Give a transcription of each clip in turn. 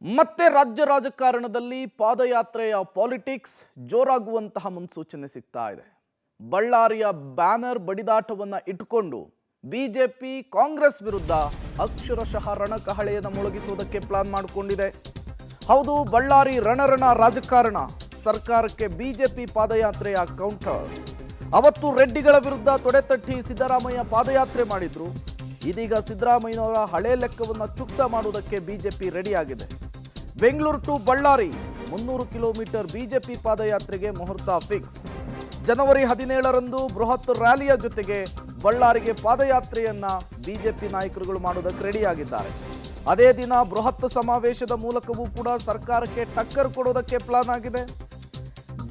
ಮತ್ತೆ ರಾಜ್ಯ ರಾಜಕಾರಣದಲ್ಲಿ ಪಾದಯಾತ್ರೆಯ ಪಾಲಿಟಿಕ್ಸ್ ಜೋರಾಗುವಂತಹ ಮುನ್ಸೂಚನೆ ಸಿಗ್ತಾ ಇದೆ. ಬಳ್ಳಾರಿಯ ಬ್ಯಾನರ್ ಬಡಿದಾಟವನ್ನ ಇಟ್ಟುಕೊಂಡು ಬಿಜೆಪಿ ಕಾಂಗ್ರೆಸ್ ವಿರುದ್ಧ ಅಕ್ಷರಶಃ ರಣಕಹಳೆಯನ್ನು ಮೊಳಗಿಸುವುದಕ್ಕೆ ಪ್ಲಾನ್ ಮಾಡಿಕೊಂಡಿದೆ. ಹೌದು, ಬಳ್ಳಾರಿ ರಣರಣ ರಾಜಕಾರಣ. ಸರ್ಕಾರಕ್ಕೆ ಬಿಜೆಪಿ ಪಾದಯಾತ್ರೆಯ ಕೌಂಟರ್. ಅವತ್ತು ರೆಡ್ಡಿಗಳ ವಿರುದ್ಧ ತೊಡೆತಟ್ಟಿ ಸಿದ್ದರಾಮಯ್ಯ ಪಾದಯಾತ್ರೆ ಮಾಡಿದ್ರು. ಇದೀಗ ಸಿದ್ದರಾಮಯ್ಯನವರ ಹಳೆ ಲೆಕ್ಕವನ್ನು ಚುಕ್ತ ಮಾಡುವುದಕ್ಕೆ ಬಿಜೆಪಿ ರೆಡಿಯಾಗಿದೆ. Bengaluru to Ballari 300 kilometre BJP ಪಾದಯಾತ್ರೆಗೆ ಮುಹೂರ್ತ ಫಿಕ್ಸ್. ಜನವರಿ 17ರಂದು ಬೃಹತ್ ರ್ಯಾಲಿಯ ಜೊತೆಗೆ ಬಳ್ಳಾರಿಗೆ ಪಾದಯಾತ್ರೆಯನ್ನ ಬಿಜೆಪಿ ನಾಯಕರುಗಳು ಮಾಡೋದಕ್ಕೆ ರೆಡಿಯಾಗಿದ್ದಾರೆ. ಅದೇ ದಿನ ಬೃಹತ್ ಸಮಾವೇಶದ ಮೂಲಕವೂ ಕೂಡ ಸರ್ಕಾರಕ್ಕೆ ಟಕ್ಕರ್ ಕೊಡೋದಕ್ಕೆ ಪ್ಲಾನ್ ಆಗಿದೆ.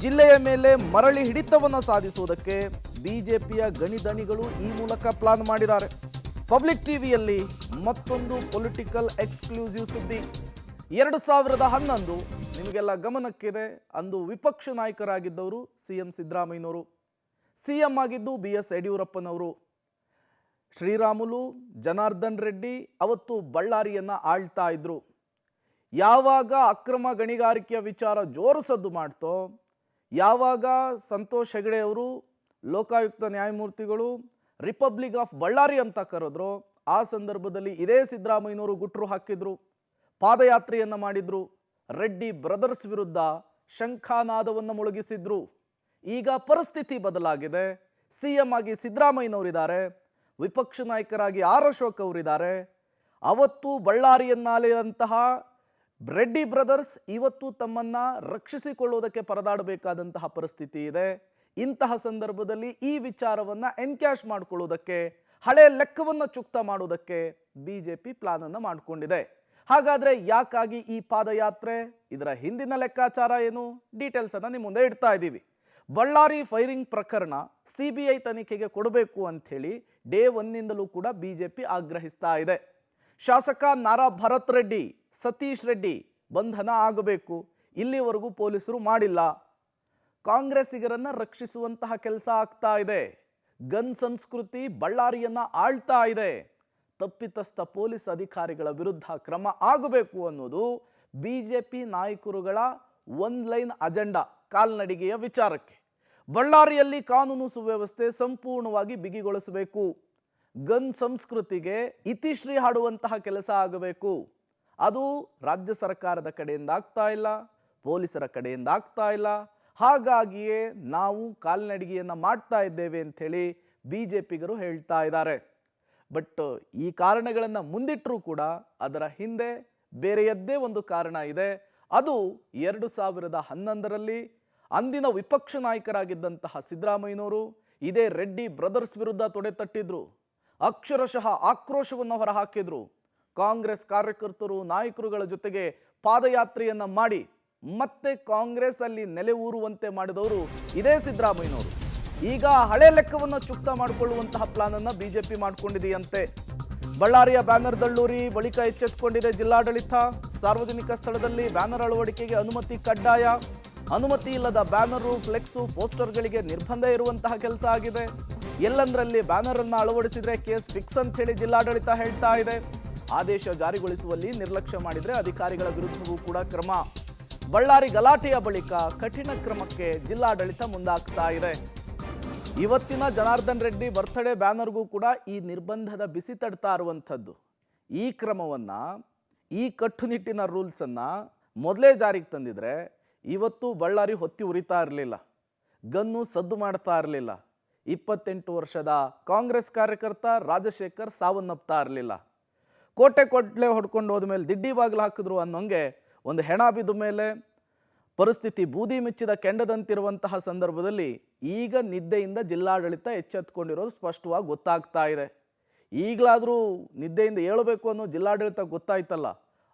ಜಿಲ್ಲೆಯ ಮೇಲೆ ಮರಳಿ ಹಿಡಿತವನ್ನು ಸಾಧಿಸುವುದಕ್ಕೆ ಬಿಜೆಪಿಯ ಗಣಿದಣಿಗಳು ಈ ಮೂಲಕ ಪ್ಲಾನ್ ಮಾಡಿದ್ದಾರೆ. ಪಬ್ಲಿಕ್ ಟಿವಿಯಲ್ಲಿ ಮತ್ತೊಂದು ಪೊಲಿಟಿಕಲ್ ಎಕ್ಸ್ಕ್ಲೂಸಿವ್ ಸುದ್ದಿ. 2011 ನಿಮಗೆಲ್ಲ ಗಮನಕ್ಕಿದೆ. ಅಂದು ವಿಪಕ್ಷ ನಾಯಕರಾಗಿದ್ದವರು ಸಿಎಂ ಸಿದ್ದರಾಮಯ್ಯನವರು, ಸಿಎಂ ಆಗಿದ್ದು BS ಯಡಿಯೂರಪ್ಪನವರು. ಶ್ರೀರಾಮುಲು, ಜನಾರ್ದನ್ ರೆಡ್ಡಿ ಅವತ್ತು ಬಳ್ಳಾರಿಯನ್ನ ಆಳ್ತಾ ಇದ್ರು. ಯಾವಾಗ ಅಕ್ರಮ ಗಣಿಗಾರಿಕೆಯ ವಿಚಾರ ಜೋರು ಸದ್ದು ಮಾಡ್ತೋ, ಯಾವಾಗ ಸಂತೋಷ್ ಹೆಗಡೆ ಅವರು ಲೋಕಾಯುಕ್ತ ನ್ಯಾಯಮೂರ್ತಿಗಳು ರಿಪಬ್ಲಿಕ್ ಆಫ್ ಬಳ್ಳಾರಿ ಅಂತ ಕರೆದ್ರು, ಆ ಸಂದರ್ಭದಲ್ಲಿ ಇದೇ ಸಿದ್ದರಾಮಯ್ಯನವರು ಗುಟ್ರು ಹಾಕಿದ್ರು, ಪಾದಯಾತ್ರೆಯನ್ನ ಮಾಡಿದ್ರು. ರೆಡ್ಡಿ ಬ್ರದರ್ಸ್ ವಿರುದ್ಧ ಶಂಖಾನಾದವನ್ನು ಮೊಳಗಿಸಿದ್ರು. ಈಗ ಪರಿಸ್ಥಿತಿ ಬದಲಾಗಿದೆ. ಸಿಎಂ ಆಗಿ ಸಿದ್ದರಾಮಯ್ಯನವರಿದ್ದಾರೆ, ವಿಪಕ್ಷ ನಾಯಕರಾಗಿ ಅಶೋಕ್ ಅವರಿದ್ದಾರೆ. ಅವತ್ತು ಬಳ್ಳಾರಿಯನ್ನಾಲೆದಂತಹ ರೆಡ್ಡಿ ಬ್ರದರ್ಸ್ ಇವತ್ತು ತಮ್ಮನ್ನ ರಕ್ಷಿಸಿಕೊಳ್ಳುವುದಕ್ಕೆ ಪರದಾಡಬೇಕಾದಂತಹ ಪರಿಸ್ಥಿತಿ ಇದೆ. ಇಂತಹ ಸಂದರ್ಭದಲ್ಲಿ ಈ ವಿಚಾರವನ್ನ ಎನ್ಕ್ಯಾಶ್ ಮಾಡಿಕೊಳ್ಳುವುದಕ್ಕೆ, ಹಳೆ ಲೆಕ್ಕವನ್ನು ಚುಕ್ತ ಮಾಡುವುದಕ್ಕೆ ಬಿಜೆಪಿ ಪ್ಲಾನ್ ಅನ್ನು ಮಾಡಿಕೊಂಡಿದೆ. ಹಾಗಾದ್ರೆ ಯಾಕಾಗಿ ಈ ಪಾದಯಾತ್ರೆ? ಇದರ ಹಿಂದಿನ ಲೆಕ್ಕಾಚಾರ ಏನು? ಡೀಟೇಲ್ಸ್ ಅನ್ನ ನಿಮ್ಮ ಮುಂದೆ ಇಡ್ತಾ ಇದ್ದೀವಿ. ಬಳ್ಳಾರಿ ಫೈರಿಂಗ್ ಪ್ರಕರಣ CBI ತನಿಖೆಗೆ ಕೊಡಬೇಕು ಅಂತ ಹೇಳಿ ಡೇ 1ನಿಂದಲೂ ಕೂಡ ಬಿಜೆಪಿ ಆಗ್ರಹಿಸ್ತಾ ಇದೆ. ಶಾಸಕ ನಾರಾ ಭರತ್ ರೆಡ್ಡಿ, ಸತೀಶ್ ರೆಡ್ಡಿ ಬಂಧನ ಆಗಬೇಕು. ಇಲ್ಲಿವರೆಗೂ ಪೊಲೀಸರು ಮಾಡಿಲ್ಲ. ಕಾಂಗ್ರೆಸ್ಸಿಗರನ್ನ ರಕ್ಷಿಸುವಂತಹ ಕೆಲಸ ಆಗ್ತಾ ಇದೆ. ಗನ್ ಸಂಸ್ಕೃತಿ ಬಳ್ಳಾರಿಯನ್ನ ಆಳ್ತಾ ಇದೆ. ತಪ್ಪಿತಸ್ಥ ಪೊಲೀಸ್ ಅಧಿಕಾರಿಗಳ ವಿರುದ್ಧ ಕ್ರಮ ಆಗಬೇಕು ಅನ್ನೋದು ಬಿಜೆಪಿ ನಾಯಕರುಗಳ ಒನ್ ಲೈನ್ ಅಜೆಂಡಾ. ಕಾಲ್ನಡಿಗೆಯ ವಿಚಾರಕ್ಕೆ ಬಳ್ಳಾರಿಯಲ್ಲಿ ಕಾನೂನು ಸುವ್ಯವಸ್ಥೆ ಸಂಪೂರ್ಣವಾಗಿ ಬಿಗಿಗೊಳಿಸಬೇಕು. ಗನ್ ಸಂಸ್ಕೃತಿಗೆ ಇತಿಶ್ರೀ ಹಾಡುವಂತಹ ಕೆಲಸ ಆಗಬೇಕು. ಅದು ರಾಜ್ಯ ಸರ್ಕಾರದ ಕಡೆಯಿಂದ ಆಗ್ತಾ ಇಲ್ಲ, ಪೊಲೀಸರ ಕಡೆಯಿಂದ ಆಗ್ತಾ ಇಲ್ಲ. ಹಾಗಾಗಿಯೇ ನಾವು ಕಾಲ್ನಡಿಗೆಯನ್ನು ಮಾಡ್ತಾ ಇದ್ದೇವೆ ಅಂಥೇಳಿ ಬಿಜೆಪಿಗರು ಹೇಳ್ತಾ ಇದ್ದಾರೆ. ಬಟ್ ಈ ಕಾರಣಗಳನ್ನು ಮುಂದಿಟ್ಟರೂ ಕೂಡ ಅದರ ಹಿಂದೆ ಬೇರೆಯದ್ದೇ ಒಂದು ಕಾರಣ ಇದೆ. ಅದು 2011ರಲ್ಲಿ ಅಂದಿನ ವಿಪಕ್ಷ ನಾಯಕರಾಗಿದ್ದಂತಹ ಸಿದ್ದರಾಮಯ್ಯನವರು ಇದೇ ರೆಡ್ಡಿ ಬ್ರದರ್ಸ್ ವಿರುದ್ಧ ತೊಡೆತಟ್ಟಿದ್ರು. ಅಕ್ಷರಶಃ ಆಕ್ರೋಶವನ್ನು ಹೊರಹಾಕಿದ್ರು. ಕಾಂಗ್ರೆಸ್ ಕಾರ್ಯಕರ್ತರು, ನಾಯಕರುಗಳ ಜೊತೆಗೆ ಪಾದಯಾತ್ರೆಯನ್ನ ಮಾಡಿ ಮತ್ತೆ ಕಾಂಗ್ರೆಸ್ ಅಲ್ಲಿ ನೆಲೆ ಊರುವಂತೆ ಮಾಡಿದವರು ಇದೇ ಸಿದ್ದರಾಮಯ್ಯನವರು. ಈಗ ಹಳೆ ಲೆಕ್ಕವನ್ನು ಚುಕ್ತ ಮಾಡಿಕೊಳ್ಳುವಂತಹ ಪ್ಲಾನ್ ಅನ್ನ ಬಿಜೆಪಿ ಮಾಡಿಕೊಂಡಿದೆಯಂತೆ. ಬಳ್ಳಾರಿಯ ಬ್ಯಾನರ್ ದಳ್ಳೂರಿ ಬಳಿಕ ಎಚ್ಚೆತ್ತುಕೊಂಡಿದೆ ಜಿಲ್ಲಾಡಳಿತ. ಸಾರ್ವಜನಿಕ ಸ್ಥಳದಲ್ಲಿ ಬ್ಯಾನರ್ ಅಳವಡಿಕೆಗೆ ಅನುಮತಿ ಕಡ್ಡಾಯ. ಅನುಮತಿ ಇಲ್ಲದ ಬ್ಯಾನರು, ಫ್ಲೆಕ್ಸು, ಪೋಸ್ಟರ್ಗಳಿಗೆ ನಿರ್ಬಂಧ ಇರುವಂತಹ ಕೆಲಸ ಆಗಿದೆ. ಎಲ್ಲಂದ್ರಲ್ಲಿ ಬ್ಯಾನರ್ ಅನ್ನ ಅಳವಡಿಸಿದ್ರೆ ಕೇಸ್ ಫಿಕ್ಸ್ ಅಂತ ಹೇಳಿ ಜಿಲ್ಲಾಡಳಿತ ಹೇಳ್ತಾ ಇದೆ. ಆದೇಶ ಜಾರಿಗೊಳಿಸುವಲ್ಲಿ ನಿರ್ಲಕ್ಷ್ಯ ಮಾಡಿದ್ರೆ ಅಧಿಕಾರಿಗಳ ವಿರುದ್ಧವೂ ಕೂಡ ಕ್ರಮ. ಬಳ್ಳಾರಿ ಗಲಾಟೆಯ ಬಳಿಕ ಕಠಿಣ ಕ್ರಮಕ್ಕೆ ಜಿಲ್ಲಾಡಳಿತ ಮುಂದಾಗ್ತಾ ಇದೆ. ಇವತ್ತಿನ ಜನಾರ್ದನ್ ರೆಡ್ಡಿ ಬರ್ತ್ಡೇ ಬ್ಯಾನರ್ಗೂ ಕೂಡ ಈ ನಿರ್ಬಂಧದ ಬಿಸಿ ತಡ್ತಾ ಇರುವಂಥದ್ದು. ಈ ಕ್ರಮವನ್ನ, ಈ ಕಟ್ಟುನಿಟ್ಟಿನ ರೂಲ್ಸನ್ನ ಮೊದಲೇ ಜಾರಿಗೆ ತಂದಿದ್ರೆ ಇವತ್ತು ಬಳ್ಳಾರಿ ಹೊತ್ತಿ ಉರಿತಾ ಇರಲಿಲ್ಲ, ಗನ್ನು ಸದ್ದು ಮಾಡ್ತಾ ಇರಲಿಲ್ಲ, 28 ವರ್ಷದ ಕಾಂಗ್ರೆಸ್ ಕಾರ್ಯಕರ್ತ ರಾಜಶೇಖರ್ ಸಾವನ್ನಪ್ತಾ ಇರಲಿಲ್ಲ. ಕೋಟೆ ಕೊಡ್ಲೆ ಹೊಡ್ಕೊಂಡು ಹೋದ್ಮೇಲೆ ದಿಡ್ಡಿ ಬಾಗಿಲು ಹಾಕಿದ್ರು ಅನ್ನೋಂಗೆ ಒಂದು ಹೆಣ ಬಿದ್ದ ಮೇಲೆ ಪರಿಸ್ಥಿತಿ ಬೂದಿ ಮುಚ್ಚಿದ ಕೆಂಡದಂತಿರುವಂತಹ ಸಂದರ್ಭದಲ್ಲಿ ಈಗ ನಿದ್ದೆಯಿಂದ ಜಿಲ್ಲಾಡಳಿತ ಎಚ್ಚೆತ್ತುಕೊಂಡಿರೋದು ಸ್ಪಷ್ಟವಾಗಿ ಗೊತ್ತಾಗ್ತಾ ಇದೆ. ಈಗಲಾದರೂ ನಿದ್ದೆಯಿಂದ ಏಳಬೇಕು ಅನ್ನೋ ಜಿಲ್ಲಾಡಳಿತ ಗೊತ್ತಾಯ್ತಲ್ಲ,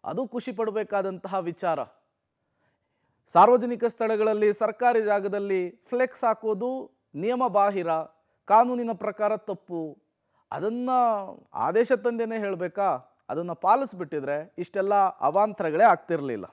ಅದು ಖುಷಿ ಪಡಬೇಕಾದಂತಹ ವಿಚಾರ. ಸಾರ್ವಜನಿಕ ಸ್ಥಳಗಳಲ್ಲಿ, ಸರ್ಕಾರಿ ಜಾಗದಲ್ಲಿ ಫ್ಲೆಕ್ಸ್ ಹಾಕೋದು ನಿಯಮ ಬಾಹಿರ, ಕಾನೂನಿನ ಪ್ರಕಾರ ತಪ್ಪು. ಅದನ್ನು ಆದೇಶ ತಂದೇನೆ ಹೇಳಬೇಕಾ? ಅದನ್ನು ಪಾಲಿಸ್ಬಿಟ್ಟಿದ್ರೆ ಇಷ್ಟೆಲ್ಲ ಅವಾಂತರಗಳೇ ಆಗ್ತಿರಲಿಲ್ಲ.